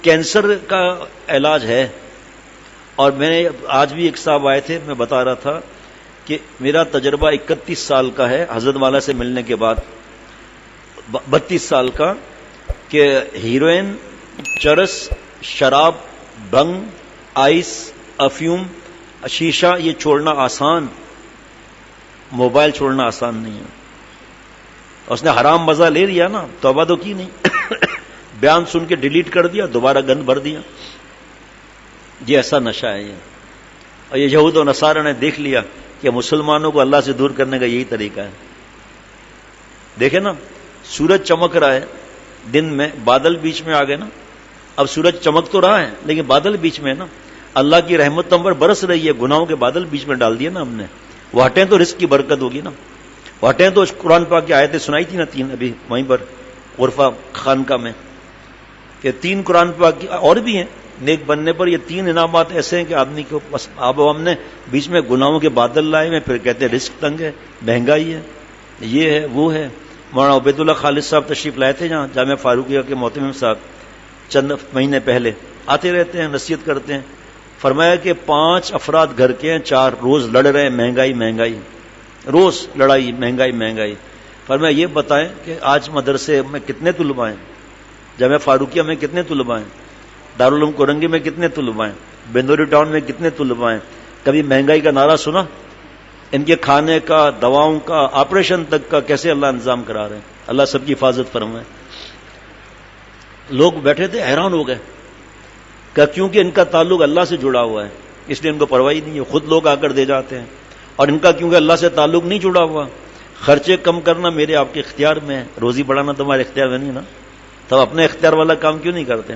Cancer کا علاج ہے. اور میں نے آج بھی ایک صاحب آئے تھے, میں بتا رہا تھا کہ میرا تجربہ 31 سال کا ہے حضرت والا سے ملنے کے بعد, 32 سال کا, کہ ہیروئن, چرس, شراب, بھنگ, آئس, افیوم, شیشہ یہ چھوڑنا آسان, موبائل چھوڑنا آسان نہیں ہے. اس نے حرام مزہ لے لیا نا, توبہ تو کی نہیں, بیان سن کے ڈیلیٹ کر دیا, دوبارہ گند بھر دیا. یہ ایسا نشہ ہے یہ. اور یہ یہود و نصارہ نے دیکھ لیا کہ مسلمانوں کو اللہ سے دور کرنے کا یہی طریقہ ہے. دیکھیں نا, سورج چمک رہا ہے دن میں, بادل بیچ میں آ گئے نا. اب سورج چمک تو رہا ہے لیکن بادل بیچ میں ہے نا. اللہ کی رحمت ہم پر برس رہی ہے, گناہوں کے بادل بیچ میں ڈال دیے نا ہم نے. وہ ہٹیں تو رزق کی برکت ہوگی نا. وہ ہٹیں تو قرآن پاک کی آیتیں سنائی تھی نا 3 ابھی وہیں پر غرفہ خانقاہ میں, کہ 3 قرآن پاک کی اور بھی ہیں نیک بننے پر. یہ 3 انعامات ایسے ہیں کہ آدمی کو بس آب و ہم نے بیچ میں گناہوں کے بادل لائے ہوئے, پھر کہتے ہیں رزق تنگ ہے, مہنگائی ہے, یہ ہے وہ ہے. مولانا عبید اللہ خالد صاحب تشریف لائے تھے جہاں جامعہ فاروقیہ کے محتمم صاحب, چند مہینے پہلے آتے رہتے ہیں, نصیحت کرتے ہیں. فرمایا کہ 5 افراد گھر کے ہیں, 4 روز لڑ رہے ہیں مہنگائی مہنگائی, روز لڑائی مہنگائی مہنگائی. فرمایا یہ بتائیں کہ آج مدرسے میں کتنے طلباء ہیں, جامعہ فاروقیہ میں کتنے طلباء ہیں, دارالعلوم کورنگی میں کتنے طلباء ہیں, بندوری ٹاؤن میں کتنے طلباء ہیں. کبھی مہنگائی کا نعرہ سنا؟ ان کے کھانے کا, دواؤں کا, آپریشن تک کا کیسے اللہ انتظام کرا رہے ہیں. اللہ سب کی حفاظت فرمائے. لوگ بیٹھے تھے حیران ہو گئے کہ کیونکہ ان کا تعلق اللہ سے جڑا ہوا ہے اس لیے ان کو پرواہ نہیں ہے, خود لوگ آ کر دے جاتے ہیں. اور ان کا کیونکہ اللہ سے تعلق نہیں جڑا ہوا, خرچے کم کرنا میرے آپ کے اختیار میں ہے, روزی بڑھانا تمہارے اختیار میں نہیں نا, تب اپنے اختیار والا کام کیوں نہیں کرتے؟